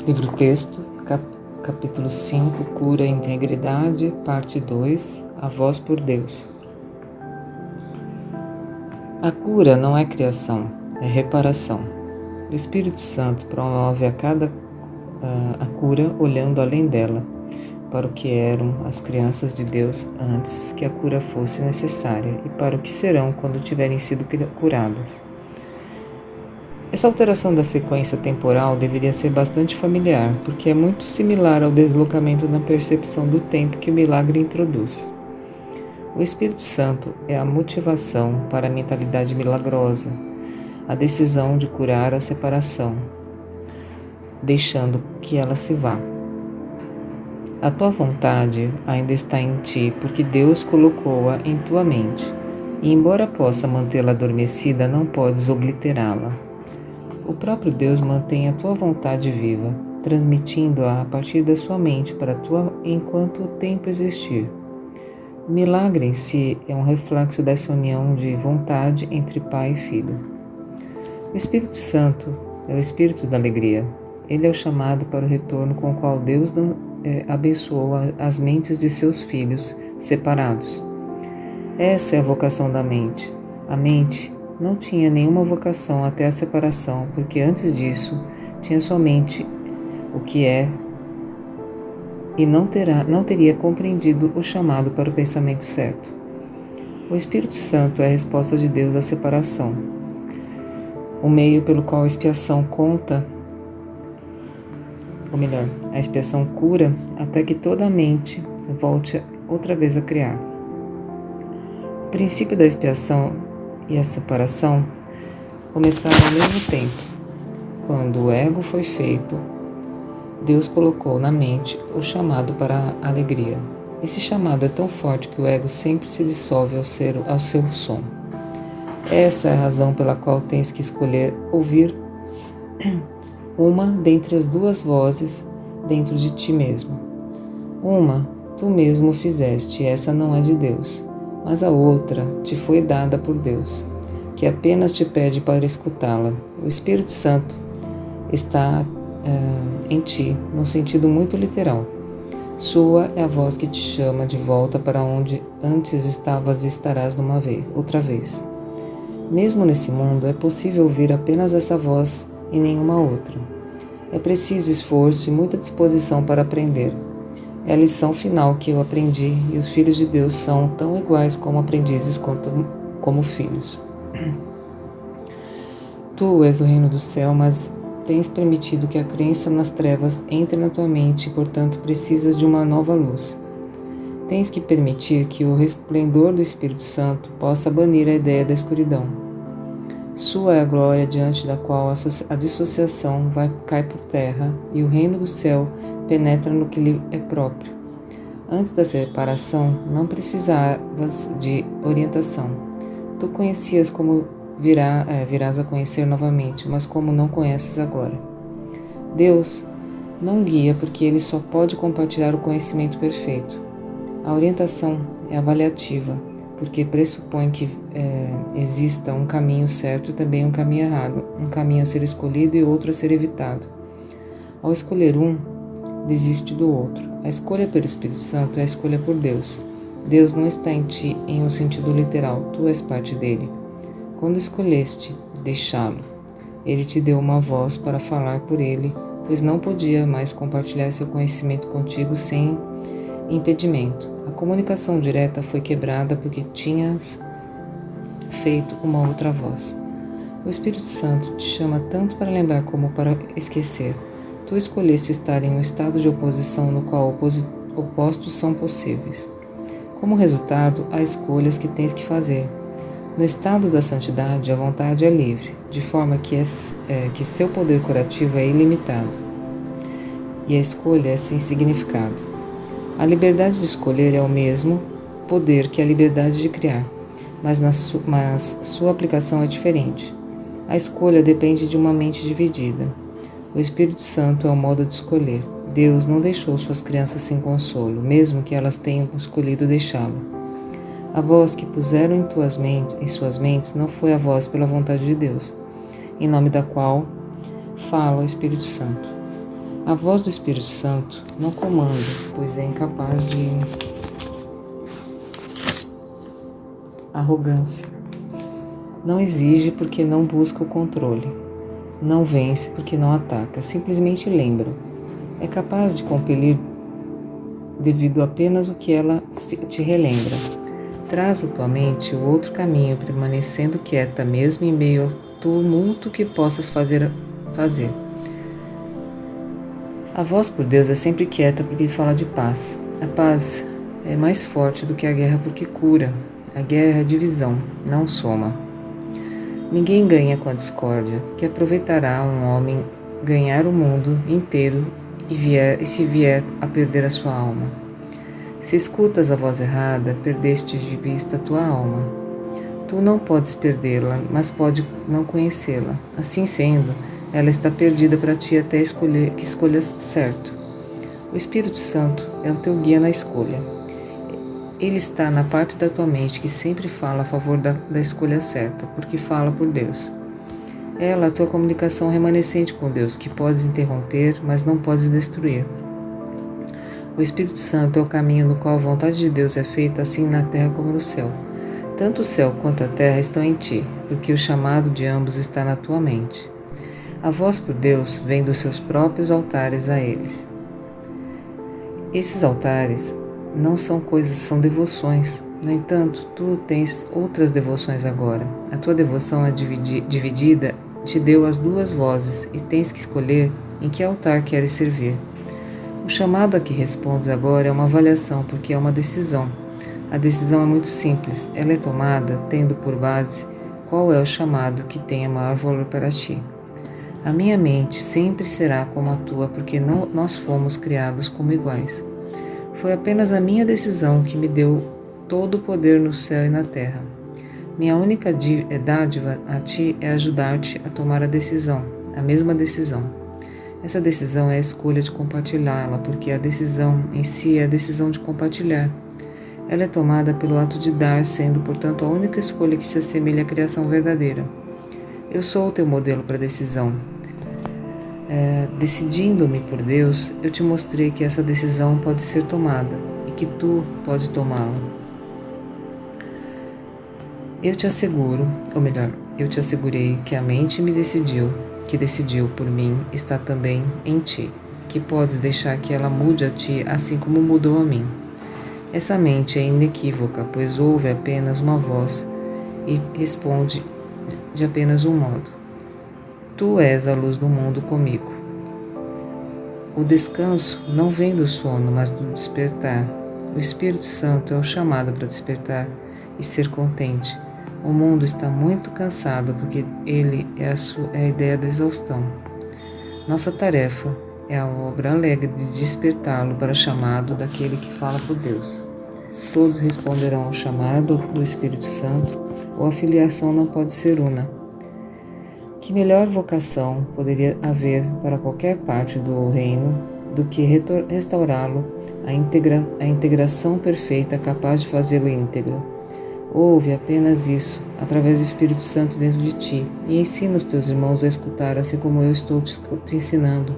Livro-texto, capítulo 5, Cura e Integridade, parte 2, A Voz por Deus. A cura não é criação, é reparação. O Espírito Santo promove a cura olhando além dela, para o que eram as crianças de Deus antes que a cura fosse necessária e para o que serão quando tiverem sido curadas. Essa alteração da sequência temporal deveria ser bastante familiar, porque é muito similar ao deslocamento na percepção do tempo que o milagre introduz. O Espírito Santo é a motivação para a mentalidade milagrosa, a decisão de curar a separação, deixando que ela se vá. A tua vontade ainda está em ti, porque Deus colocou-a em tua mente, e embora possa mantê-la adormecida, não podes obliterá-la. O próprio Deus mantém a tua vontade viva, transmitindo-a a partir da sua mente para tua enquanto o tempo existir. O milagre em si é um reflexo dessa união de vontade entre Pai e Filho. O Espírito Santo é o Espírito da alegria. Ele é o chamado para o retorno com o qual Deus abençoou as mentes de seus filhos separados. Essa é a vocação da mente. A mente não tinha nenhuma vocação até a separação, porque antes disso tinha somente o que é e não teria compreendido o chamado para o pensamento certo. O Espírito Santo é a resposta de Deus à separação, o meio pelo qual a expiação a expiação cura até que toda a mente volte outra vez a criar. O princípio da expiação e a separação começaram ao mesmo tempo. Quando o ego foi feito, Deus colocou na mente o chamado para a alegria. Esse chamado é tão forte que o ego sempre se dissolve ao seu som. Essa é a razão pela qual tens que escolher ouvir uma dentre as duas vozes dentro de ti mesmo. Uma tu mesmo fizeste, e essa não é de Deus. Mas a outra te foi dada por Deus, que apenas te pede para escutá-la. O Espírito Santo está em ti, num sentido muito literal. Sua é a voz que te chama de volta para onde antes estavas e estarás outra vez. Mesmo nesse mundo, é possível ouvir apenas essa voz e nenhuma outra. É preciso esforço e muita disposição para aprender. É a lição final que eu aprendi, e os filhos de Deus são tão iguais como aprendizes quanto como filhos. Tu és o reino do céu, mas tens permitido que a crença nas trevas entre na tua mente e, portanto, precisas de uma nova luz. Tens que permitir que o resplendor do Espírito Santo possa banir a ideia da escuridão. Sua é a glória diante da qual a dissociação cai por terra e o reino do céu penetra no que lhe é próprio. Antes da separação, não precisavas de orientação. Tu conhecias como virás a conhecer novamente, mas como não conheces agora. Deus não guia porque Ele só pode compartilhar o conhecimento perfeito. A orientação é avaliativa, porque pressupõe que exista um caminho certo e também um caminho errado, um caminho a ser escolhido e outro a ser evitado. Ao escolher um, desiste do outro. A escolha pelo Espírito Santo é a escolha por Deus. Deus não está em ti em um sentido literal, tu és parte dele. Quando escolheste deixá-lo, ele te deu uma voz para falar por ele, pois não podia mais compartilhar seu conhecimento contigo sem impedimento. A comunicação direta foi quebrada porque tinhas feito uma outra voz. O Espírito Santo te chama tanto para lembrar como para esquecer. Tu escolheste estar em um estado de oposição no qual opostos são possíveis. Como resultado, há escolhas que tens que fazer. No estado da santidade, a vontade é livre, de forma que seu poder curativo é ilimitado. E a escolha é sem significado. A liberdade de escolher é o mesmo poder que a liberdade de criar, mas sua aplicação é diferente. A escolha depende de uma mente dividida. O Espírito Santo é o modo de escolher. Deus não deixou suas crianças sem consolo, mesmo que elas tenham escolhido deixá-lo. A voz que puseram em suas mentes não foi a voz pela vontade de Deus, em nome da qual fala o Espírito Santo. A voz do Espírito Santo não comanda, pois é incapaz de arrogância. Não exige porque não busca o controle. Não vence porque não ataca, simplesmente lembra. É capaz de compelir devido apenas o que ela te relembra. Traz à tua mente o outro caminho, permanecendo quieta mesmo em meio ao tumulto que possas fazer. A voz por Deus é sempre quieta porque fala de paz. A paz é mais forte do que a guerra porque cura. A guerra é divisão, não soma. Ninguém ganha com a discórdia, que aproveitará um homem ganhar o mundo inteiro e se vier a perder a sua alma. Se escutas a voz errada, perdeste de vista a tua alma. Tu não podes perdê-la, mas pode não conhecê-la. Assim sendo, ela está perdida para ti até que escolhas certo. O Espírito Santo é o teu guia na escolha. Ele está na parte da tua mente que sempre fala a favor da escolha certa, porque fala por Deus. Ela é a tua comunicação remanescente com Deus, que podes interromper, mas não podes destruir. O Espírito Santo é o caminho no qual a vontade de Deus é feita assim na terra como no céu. Tanto o céu quanto a terra estão em ti, porque o chamado de ambos está na tua mente. A voz por Deus vem dos seus próprios altares a eles. Esses altares não são coisas, são devoções. No entanto, tu tens outras devoções agora. A tua devoção é dividida, te deu as duas vozes e tens que escolher em que altar queres servir. O chamado a que respondes agora é uma avaliação, porque é uma decisão. A decisão é muito simples. Ela é tomada tendo por base qual é o chamado que tenha maior valor para ti. A minha mente sempre será como a tua, porque nós fomos criados como iguais. Foi apenas a minha decisão que me deu todo o poder no céu e na terra. Minha única dádiva a ti é ajudar-te a tomar a mesma decisão. Essa decisão é a escolha de compartilhá-la, porque a decisão em si é a decisão de compartilhar. Ela é tomada pelo ato de dar, sendo, portanto, a única escolha que se assemelha à criação verdadeira. Eu sou o teu modelo para decisão. Decidindo-me por Deus, eu te mostrei que essa decisão pode ser tomada e que tu pode tomá-la. Eu te assegurei que a mente que decidiu por mim, está também em ti, que podes deixar que ela mude a ti assim como mudou a mim. Essa mente é inequívoca, pois ouve apenas uma voz e responde de apenas um modo. Tu és a luz do mundo comigo. O descanso não vem do sono, mas do despertar. O Espírito Santo é o chamado para despertar e ser contente. O mundo está muito cansado porque ele é a ideia da exaustão. Nossa tarefa é a obra alegre de despertá-lo para o chamado daquele que fala por Deus. Todos responderão ao chamado do Espírito Santo, ou a filiação não pode ser una. Que melhor vocação poderia haver para qualquer parte do reino do que restaurá-lo à integração perfeita capaz de fazê-lo íntegro? Ouve apenas isso, através do Espírito Santo dentro de ti, e ensina os teus irmãos a escutar, assim como eu estou te ensinando.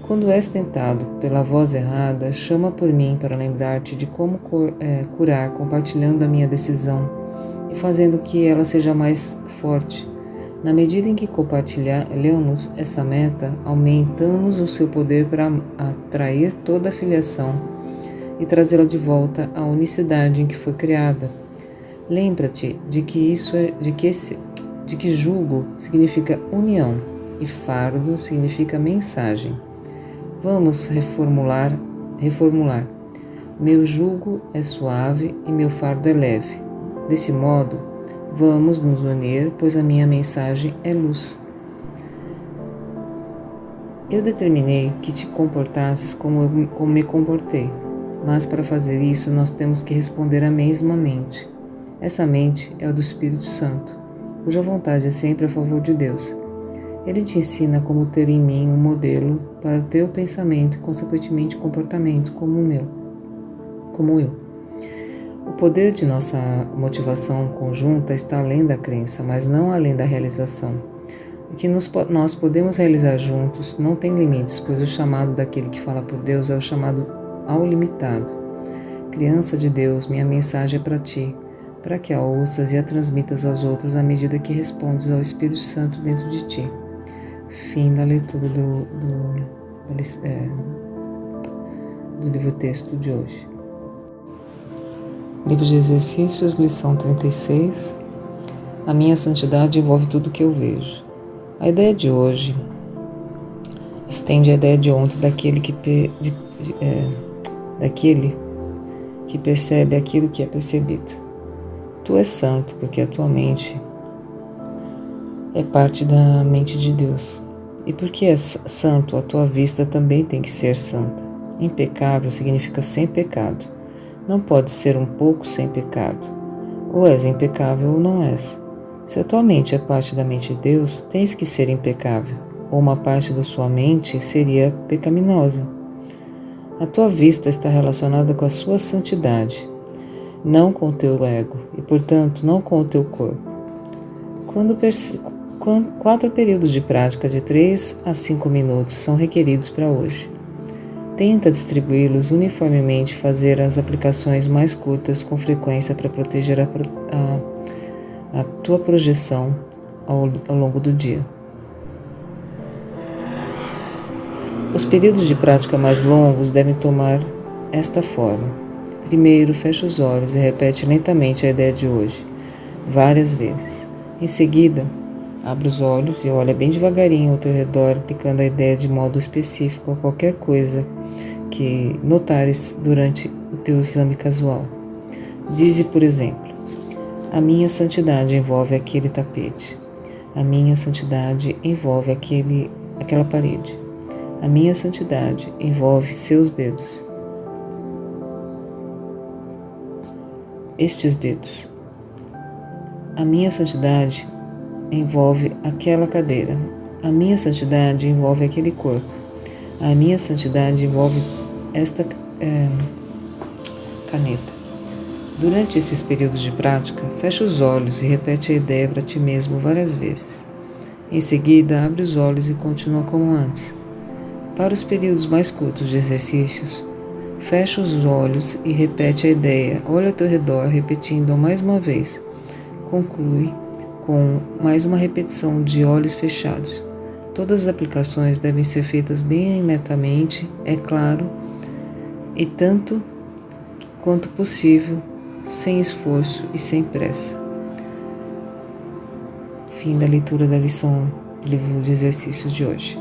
Quando és tentado pela voz errada, chama por mim para lembrar-te de como curar, compartilhando a minha decisão e fazendo que ela seja mais forte. Na medida em que compartilhamos essa meta, aumentamos o seu poder para atrair toda a filiação e trazê-la de volta à unicidade em que foi criada. Lembra-te de que jugo significa união e fardo significa mensagem. Vamos reformular. Meu jugo é suave e meu fardo é leve. Desse modo, vamos nos unir, pois a minha mensagem é luz. Eu determinei que te comportasses como me comportei, mas para fazer isso nós temos que responder à mesma mente. Essa mente é a do Espírito Santo, cuja vontade é sempre a favor de Deus. Ele te ensina como ter em mim um modelo para o teu pensamento e, consequentemente, comportamento como eu. O poder de nossa motivação conjunta está além da crença, mas não além da realização. O que nós podemos realizar juntos não tem limites, pois o chamado daquele que fala por Deus é o chamado ao limitado. Criança de Deus, minha mensagem é para ti, para que a ouças e a transmitas aos outros à medida que respondes ao Espírito Santo dentro de ti. Fim da leitura do livro-texto de hoje. Livro de Exercícios, lição 36. A minha santidade envolve tudo o que eu vejo. A ideia de hoje estende a ideia de ontem daquele que percebe aquilo que é percebido. Tu és santo porque a tua mente é parte da mente de Deus. E porque és santo, a tua vista também tem que ser santa. Impecável significa sem pecado. Não pode ser um pouco sem pecado. Ou és impecável ou não és. Se a tua mente é parte da mente de Deus, tens que ser impecável, ou uma parte da sua mente seria pecaminosa. A tua vista está relacionada com a sua santidade, não com o teu ego, e portanto não com o teu corpo. 4 períodos de prática de 3 a 5 minutos são requeridos para hoje. Tenta distribuí-los uniformemente, fazer as aplicações mais curtas com frequência para proteger a tua projeção ao longo do dia. Os períodos de prática mais longos devem tomar esta forma. Primeiro, fecha os olhos e repete lentamente a ideia de hoje, várias vezes. Em seguida, abre os olhos e olha bem devagarinho ao teu redor, aplicando a ideia de modo específico a qualquer coisa que notares durante o teu exame casual. Dize, por exemplo, a minha santidade envolve aquele tapete. A minha santidade envolve aquela parede. A minha santidade envolve seus dedos. Estes dedos. A minha santidade envolve aquela cadeira. A minha santidade envolve aquele corpo. A minha santidade envolve esta caneta. Durante esses períodos de prática, fecha os olhos e repete a ideia para ti mesmo várias vezes. Em seguida, abre os olhos e continua como antes. Para os períodos mais curtos de exercícios, fecha os olhos e repete a ideia. Olha ao teu redor, repetindo mais uma vez. Conclui com mais uma repetição de olhos fechados. Todas as aplicações devem ser feitas bem lentamente, é claro, e tanto quanto possível, sem esforço e sem pressa. Fim da leitura da lição do livro de exercícios de hoje.